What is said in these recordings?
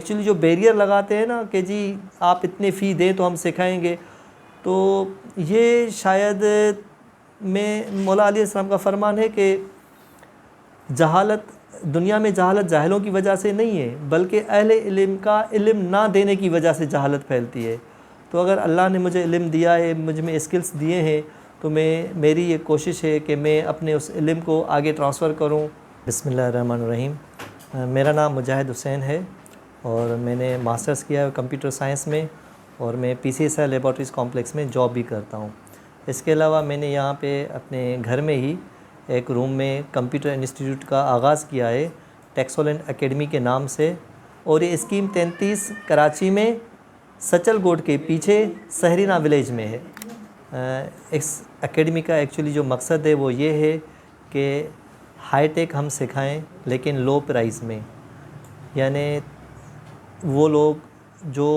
Actually جو barrier لگاتے ہیں نا کہ جی آپ اتنے فی دیں تو ہم سکھائیں گے، تو یہ شاید میں مولا علیہ السلام کا فرمان ہے کہ جہالت دنیا میں جہالت جاہلوں کی وجہ سے نہیں ہے، بلکہ اہل علم کا علم نہ دینے کی وجہ سے جہالت پھیلتی ہے۔ تو اگر اللہ نے مجھے علم دیا ہے، مجھ میں اسکلز دیے ہیں، تو میری یہ کوشش ہے کہ میں اپنے اس علم کو آگے ٹرانسفر کروں۔ بسم اللہ الرحمن الرحیم۔ میرا نام مجاہد حسین ہے اور میں نے ماسٹرز کیا ہے کمپیوٹر سائنس میں، اور میں P C S I laboratories complex میں جاب بھی کرتا ہوں۔ اس کے علاوہ میں نے یہاں پہ اپنے گھر میں ہی ایک روم میں کمپیوٹر انسٹیٹیوٹ کا آغاز کیا ہے ٹیکسولینٹ اکیڈمی کے نام سے، اور یہ اسکیم 33 کراچی میں سچل گوڈ کے پیچھے سہرینا ولیج میں ہے۔ اس اکیڈمی کا ایکچولی جو مقصد ہے وہ یہ ہے کہ ہائی ٹیک ہم سکھائیں لیکن لو پرائز میں، یعنی وہ لوگ جو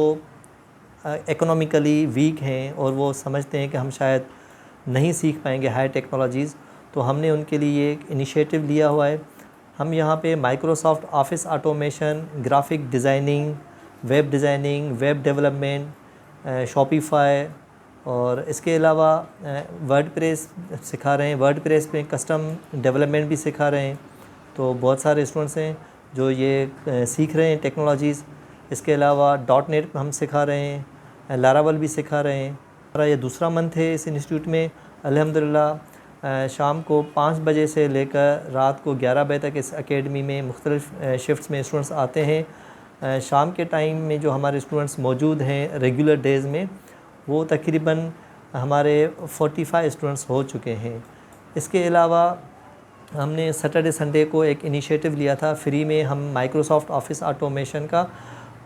اکنامکلی ویک ہیں اور وہ سمجھتے ہیں کہ ہم شاید نہیں سیکھ پائیں گے ہائی ٹیکنالوجیز، تو ہم نے ان کے لیے ایک انیشیٹو لیا ہوا ہے۔ ہم یہاں پہ Microsoft office automation, graphic designing, web development, Shopify, اور اس کے علاوہ ورڈ پریس سکھا رہے ہیں۔ ورڈ پریس پہ کسٹم ڈیولپمنٹ بھی سکھا رہے ہیں، تو بہت سارے اسٹوڈنٹس ہیں جو یہ سیکھ رہے ہیں ٹیکنالوجیز۔ اس کے علاوہ ڈاٹ نیٹ ہم سکھا رہے ہیں، لاراول بھی سکھا رہے ہیں۔ ہمارا یہ دوسرا منتھ ہے اس انسٹیٹیوٹ میں۔ الحمدللہ شام کو 5 بجے سے لے کر رات کو 11 بجے تک اس اکیڈمی میں مختلف شفٹس میں اسٹوڈنٹس آتے ہیں۔ شام کے ٹائم میں جو ہمارے اسٹوڈنٹس موجود ہیں ریگولر ڈیز میں، وہ تقریباً ہمارے 45 اسٹوڈنٹس ہو چکے ہیں۔ اس کے علاوہ ہم نے سیٹرڈے سنڈے کو ایک انیشیٹو لیا تھا فری میں ہم مائکروسافٹ آفس آٹومیشن کا،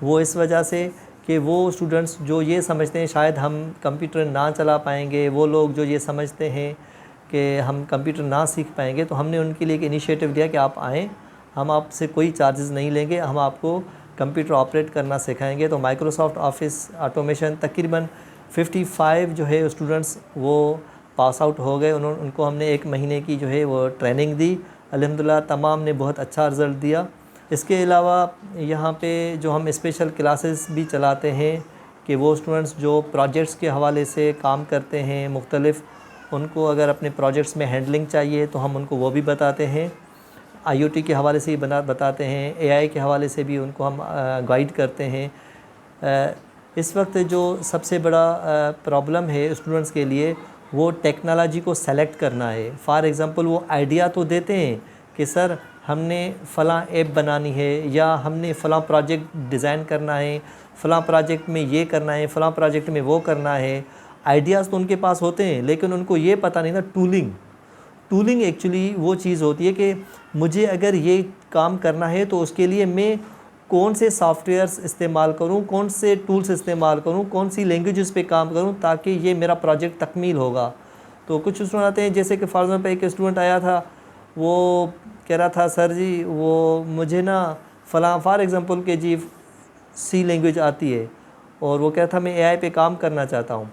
وہ اس وجہ سے کہ وہ اسٹوڈنٹس جو یہ سمجھتے ہیں شاید ہم کمپیوٹر نہ چلا پائیں گے، وہ لوگ جو یہ سمجھتے ہیں کہ ہم کمپیوٹر نہ سیکھ پائیں گے، تو ہم نے ان کے لیے ایک انیشیٹو لیا کہ آپ آئیں، ہم آپ سے کوئی چارجز نہیں لیں گے، ہم آپ کو کمپیوٹر آپریٹ کرنا سکھائیں گے۔ تو مائکروسافٹ آفس آٹومیشن تقریباً 55 جو ہے اسٹوڈنٹس وہ پاس آؤٹ ہو گئے، ان کو ہم نے 1 مہینے کی جو ہے وہ ٹریننگ دی۔ الحمدللہ تمام نے بہت اچھا رزلٹ دیا۔ اس کے علاوہ یہاں پہ جو ہم اسپیشل کلاسز بھی چلاتے ہیں کہ وہ اسٹوڈنٹس جو پروجیکٹس کے حوالے سے کام کرتے ہیں مختلف، ان کو اگر اپنے پروجیکٹس میں ہینڈلنگ چاہیے تو ہم ان کو وہ بھی بتاتے ہیں۔ آئی او ٹی کے حوالے سے بھی بتاتے ہیں، اے آئی کے حوالے سے بھی ان کو ہم گائیڈ کرتے ہیں۔ اس وقت جو سب سے بڑا پرابلم ہے اسٹوڈنٹس کے لیے وہ ٹیکنالوجی کو سلیکٹ کرنا ہے۔ فار ایگزامپل وہ آئیڈیا تو دیتے ہیں کہ سر ہم نے فلاں ایپ بنانی ہے، یا ہم نے فلاں پروجیکٹ ڈیزائن کرنا ہے، فلاں پروجیکٹ میں یہ کرنا ہے، فلاں پروجیکٹ میں وہ کرنا ہے۔ آئیڈیاز تو ان کے پاس ہوتے ہیں لیکن ان کو یہ پتہ نہیں نا ٹولنگ ایکچولی وہ چیز ہوتی ہے کہ مجھے اگر یہ کام کرنا ہے تو اس کے لیے میں کون سے سافٹ ویئرس استعمال کروں، کون سے ٹولس استعمال کروں، کون سی لینگویجز پہ کام کروں تاکہ یہ میرا پروجیکٹ تکمیل ہوگا۔ تو کچھ اسٹوڈنٹ آتے ہیں، جیسے کہ فار ایگزامپل ایک اسٹوڈنٹ آیا تھا، وہ کہہ رہا تھا سر جی وہ مجھے نا فلاں فار ایگزامپل کہ جی سی لینگویج آتی ہے، اور وہ کہہ رہا تھا میں اے آئی پہ کام کرنا چاہتا ہوں۔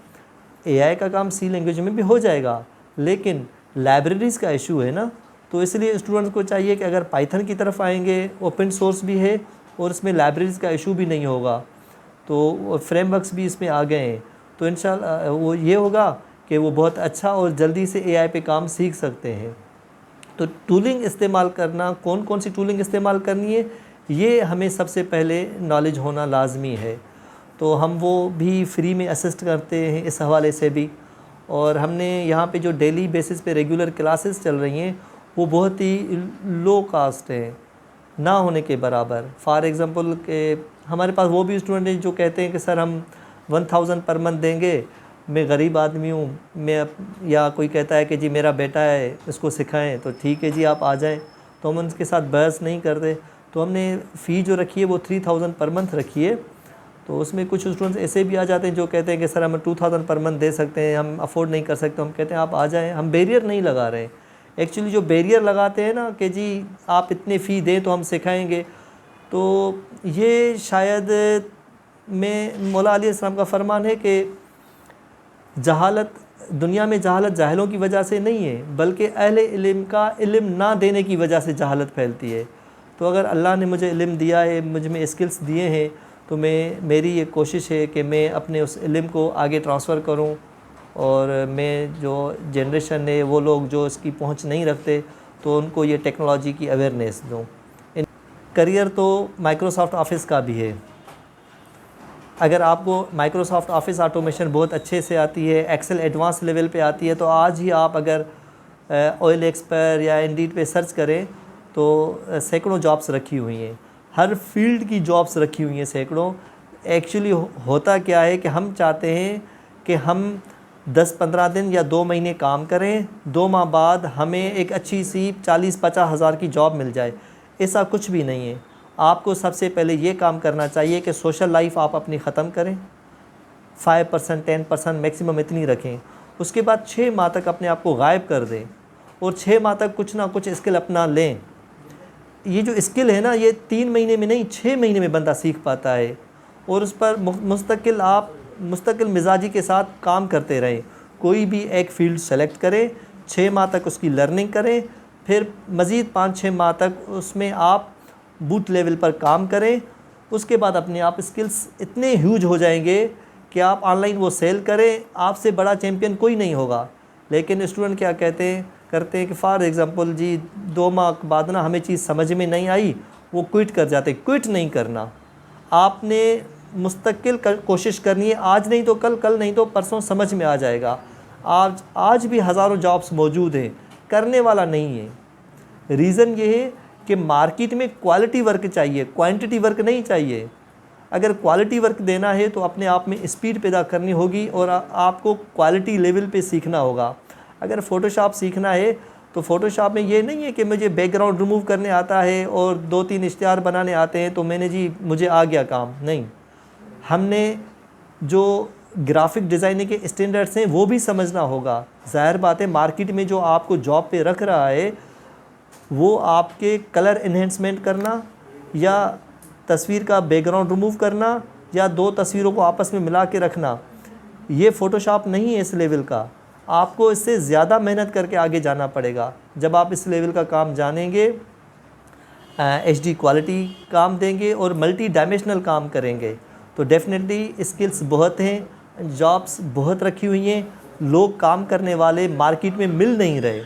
اے آئی کا کام سی لینگویج میں بھی ہو جائے گا، لیکن لائبریریز کا ایشو ہے نا، تو اس لیے اسٹوڈنٹس کو چاہیے کہ اگر پائتھن کی طرف آئیں گے، اوپن سورس بھی ہے اور اس میں لائبریریز کا ایشو بھی نہیں ہوگا، تو فریم ورکس بھی اس میں آ گئے ہیں، تو انشاءاللہ وہ یہ ہوگا کہ وہ بہت اچھا اور جلدی سے اے آئی پہ کام سیکھ سکتے ہیں۔ تو ٹولنگ استعمال کرنا، کون سی ٹولنگ استعمال کرنی ہے، یہ ہمیں سب سے پہلے نالج ہونا لازمی ہے۔ تو ہم وہ بھی فری میں اسسٹ کرتے ہیں اس حوالے سے بھی، اور ہم نے یہاں پہ جو ڈیلی بیسس پہ ریگولر کلاسز چل رہی ہیں وہ بہت ہی لو کاسٹ ہیں، نہ ہونے کے برابر۔ فار ایگزامپل کہ ہمارے پاس وہ بھی اسٹوڈنٹ ہیں جو کہتے ہیں کہ سر ہم 1000 پر منتھ دیں گے، میں غریب آدمی ہوں، یا کوئی کہتا ہے کہ جی میرا بیٹا ہے اس کو سکھائیں، تو ٹھیک ہے جی آپ آ جائیں، تو ہم ان کے ساتھ بحث نہیں کرتے۔ تو ہم نے فی جو رکھی ہے وہ 3000 پر منتھ رکھی ہے۔ تو اس میں کچھ اسٹوڈنٹس ایسے بھی آ جاتے ہیں جو کہتے ہیں کہ سر ہم 2000 پر منتھ دے سکتے ہیں، ہم افورڈ نہیں کر سکتے، ہم کہتے ہیں آپ آ جائیں، ہم بیریئر نہیں لگا رہے ہیں۔ ایکچولی جو بیریئر لگاتے ہیں نا کہ جی آپ اتنے فی دیں تو ہم سکھائیں گے، تو یہ شاید میں مولا علیہ السلام کا فرمان ہے کہ جہالت دنیا میں جہالت جاہلوں کی وجہ سے نہیں ہے، بلکہ اہل علم کا علم نہ دینے کی وجہ سے جہالت پھیلتی ہے۔ تو اگر اللہ نے مجھے علم دیا ہے، مجھ میں اسکلس دیے ہیں، تو میری یہ کوشش ہے کہ میں اپنے اس علم کو آگے ٹرانسفر کروں، اور میں جو جنریشن ہے وہ لوگ جو اس کی پہنچ نہیں رکھتے تو ان کو یہ ٹیکنالوجی کی اویئرنیس دوں۔ کریئر تو مائکروسافٹ آفس کا بھی ہے۔ اگر آپ کو مائکروسافٹ آفس آٹومیشن بہت اچھے سے آتی ہے، ایکسل ایڈوانس لیول پہ آتی ہے، تو آج ہی آپ اگر اویل ایکس پر یا انڈیڈ پہ سرچ کریں تو سینکڑوں جابس رکھی ہوئی ہیں، ہر فیلڈ کی جابس رکھی ہوئی ہیں سینکڑوں۔ ایکچولی ہوتا کیا ہے کہ ہم چاہتے ہیں کہ ہم 10-15 دن یا 2 مہینے کام کریں، 2 ماہ بعد ہمیں ایک اچھی سی 40-50 ہزار کی جاب مل جائے۔ ایسا کچھ بھی نہیں ہے۔ آپ کو سب سے پہلے یہ کام کرنا چاہیے کہ سوشل لائف آپ اپنی ختم کریں، 5%، 10% میکسیمم اتنی رکھیں۔ اس کے بعد 6 ماہ تک اپنے آپ کو غائب کر دیں، اور 6 ماہ تک کچھ نہ کچھ اسکل اپنا لیں۔ یہ جو اسکل ہے نا، یہ 3 مہینے میں نہیں، 6 مہینے میں بندہ سیکھ پاتا ہے، اور اس پر مستقل مزاجی کے ساتھ کام کرتے رہیں۔ کوئی بھی ایک فیلڈ سلیکٹ کریں، 6 ماہ تک اس کی لرننگ کریں، پھر مزید 5-6 ماہ تک اس میں آپ بوٹ لیول پر کام کریں۔ اس کے بعد اپنے آپ اسکلس اتنے ہیوج ہو جائیں گے کہ آپ آن لائن وہ سیل کریں، آپ سے بڑا چیمپئن کوئی نہیں ہوگا۔ لیکن اسٹوڈنٹ کیا کرتے ہیں کہ فار ایگزامپل جی 2 ماہ بعد نا ہمیں چیز سمجھ میں نہیں آئی، وہ کوئٹ کر جاتے۔ کوئٹ نہیں کرنا، آپ نے مستقل کوشش کرنی ہے، آج نہیں تو کل نہیں تو پرسوں سمجھ میں آ جائے گا۔ آج بھی ہزاروں جابس موجود ہیں، کرنے والا نہیں ہے۔ ریزن یہ ہے کہ مارکیٹ میں کوالٹی ورک چاہیے، کوانٹٹی ورک نہیں چاہیے۔ اگر کوالٹی ورک دینا ہے تو اپنے آپ میں اسپیڈ پیدا کرنی ہوگی، اور آپ کو کوالٹی لیول پہ سیکھنا ہوگا۔ اگر فوٹو شاپ سیکھنا ہے تو فوٹو شاپ میں یہ نہیں ہے کہ مجھے بیک گراؤنڈ ریموو کرنے آتا ہے اور 2-3 اشتہار بنانے آتے ہیں تو مجھے آ گیا کام، نہیں۔ ہم نے جو گرافک ڈیزائننگ کے اسٹینڈرڈس ہیں وہ بھی سمجھنا ہوگا۔ ظاہر بات ہے مارکیٹ میں جو آپ کو جاب پہ رکھ رہا ہے وہ آپ کے کلر انہینسمنٹ کرنا، یا تصویر کا بیک گراؤنڈ ریموو کرنا، یا 2 تصویروں کو آپس میں ملا کے رکھنا، یہ فوٹو شاپ نہیں ہے اس لیول کا۔ آپ کو اس سے زیادہ محنت کر کے آگے جانا پڑے گا۔ جب آپ اس لیول کا کام جانیں گے، ایچ ڈی کوالٹی کام دیں گے اور ملٹی ڈائمینشنل کام کریں گے تو ڈیفینیٹلی اسکلس بہت ہیں، جابس بہت رکھی ہوئی ہیں، لوگ کام کرنے والے مارکیٹ میں مل نہیں رہے۔